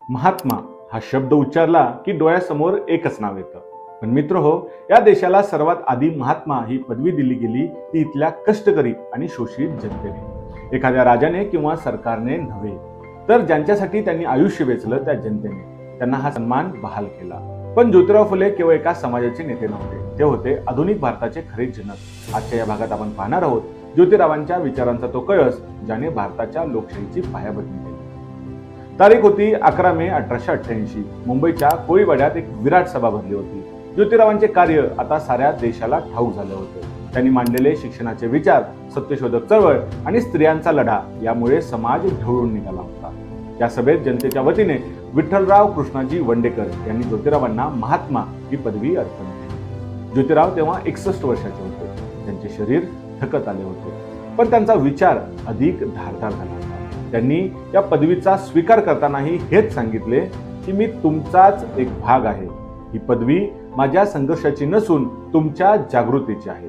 महात्मा हा शब्द उच्चारला की डोळ्यासमोर एकच नाव येतं. पण मित्र हो, या देशाला सर्वात आधी महात्मा ही पदवी दिली गेली ती इथल्या कष्टकरी आणि शोषित जनतेने. एखाद्या राजाने किंवा सरकारने नव्हे, तर ज्यांच्यासाठी त्यांनी आयुष्य वेचलं त्या जनतेने त्यांना हा सन्मान बहाल केला. पण ज्योतिराव फुले केवळ एका समाजाचे नेते नव्हते, ते होते आधुनिक भारताचे खरे जनक. आजच्या या भागात आपण पाहणार आहोत ज्योतिरावांच्या विचारांचा तो कळस ज्याने भारताच्या लोकशाहीची पायाभरणी केली. तारीख होती 11 मे 1888. मुंबईच्या कोळीवाड्यात एक विराट सभा भरली होती. ज्योतिरावांचे कार्य आता साऱ्या देशाला ठाऊक झालं होतं. त्यांनी मांडलेले शिक्षणाचे विचार, सत्यशोधक चळवळ आणि स्त्रियांचा लढा यामुळे समाज ढवळून निघाला होता. या सभेत जनतेच्या वतीने विठ्ठलराव कृष्णाजी वंडेकर यांनी ज्योतिरावांना महात्मा ही पदवी अर्पण केली. ज्योतिराव तेव्हा 61 वर्षाचे होते. त्यांचे शरीर थकत आले होते, पण त्यांचा विचार अधिक धारदार झाला होता. त्यांनी या पदवीचा स्वीकार करतानाही हेच सांगितले की मी तुमचाच एक भाग आहे. ही पदवी माझ्या संघर्षाची नसून तुमच्या जागृतीची आहे.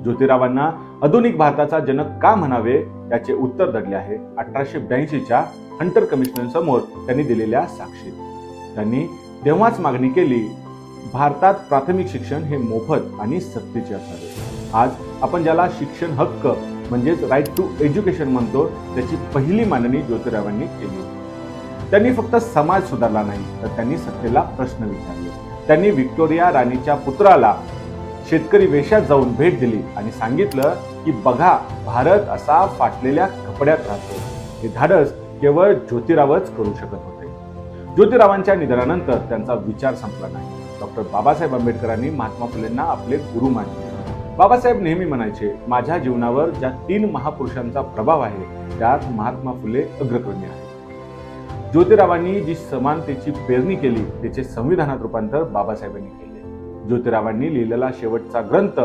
ज्योतिरावांना आधुनिक भारताचा जनक का म्हणावे याचे उत्तर दडले आहे 1882च्या हंटर कमिशन समोर त्यांनी दिलेल्या साक्षीत. त्यांनी तेव्हाच मागणी केली, भारतात प्राथमिक शिक्षण हे मोफत आणि सक्तीचे असावे. आज आपण ज्याला शिक्षण हक्क म्हणजेच राईट टू एज्युकेशन म्हणतो, त्याची पहिली मांडणी ज्योतिरावांनी केली. त्यांनी फक्त समाज सुधारला नाही, तर त्यांनी सत्तेला प्रश्न विचारले. त्यांनी व्हिक्टोरिया राणीच्या पुत्राला शेतकरी वेशात जाऊन भेट दिली आणि सांगितलं की बघा, भारत असा फाटलेल्या कपड्यात राहतो. हे धाडस केवळ ज्योतिरावच करू शकत होते. ज्योतिरावांच्या निधनानंतर त्यांचा विचार संपला नाही. डॉक्टर बाबासाहेब आंबेडकरांनी महात्मा फुलेंना आपले गुरु मानले. बाबासाहेब नेहमी म्हणायचे, माझ्या जीवनावर ज्या 3 महापुरुषांचा प्रभाव आहे त्यात महात्मा फुले अग्रक्रमी आहे. ज्योतिरावांनी जी समानतेची पेरणी केली त्याचे संविधानात रूपांतर बाबासाहेबांनी केले. ज्योतिरावांनी लिहिलेला शेवटचा ग्रंथ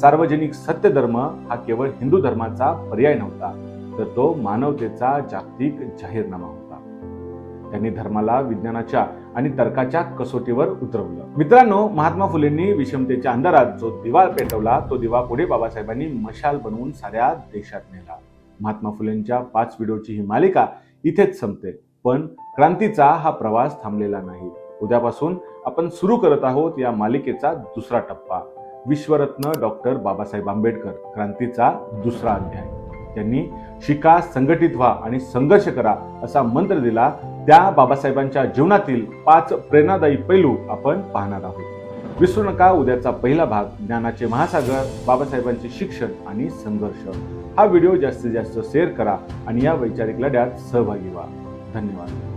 सार्वजनिक सत्यधर्म हा केवळ हिंदू धर्माचा पर्याय नव्हता, तर तो मानवतेचा जागतिक जाहीरनामा होता. त्यांनी धर्माला विज्ञानाच्या आणि तर्काच्या कसोटीवर उतरवलं. मित्रांनो, महात्मा फुलेंनी विषमतेच्या अंधारात जो दिवा पेटवला, तो दिवा पुढे बाबासाहेबांनी मशाल बनवून साऱ्या देशात नेला. महात्मा फुलेंच्या 5 व्हिडिओची ही मालिका इथेच संपते, पण क्रांतीचा हा प्रवास थांबलेला नाही. उद्यापासून आपण सुरू करत आहोत या मालिकेचा दुसरा टप्पा, विश्वरत्न डॉक्टर बाबासाहेब आंबेडकर, क्रांतीचा दुसरा अध्याय. त्यांनी शिका, संघटित व्हा आणि संघर्ष करा असा मंत्र दिला. त्या बाबासाहेबांच्या जीवनातील 5 प्रेरणादायी पैलू आपण पाहणार आहोत. विसरू नका उद्याचा पहिला भाग, ज्ञानाचे महासागर, बाबासाहेबांचे शिक्षण आणि संघर्ष. हा व्हिडिओ जास्तीत जास्त शेअर करा आणि या वैचारिक लढ्यात सहभागी व्हा. धन्यवाद.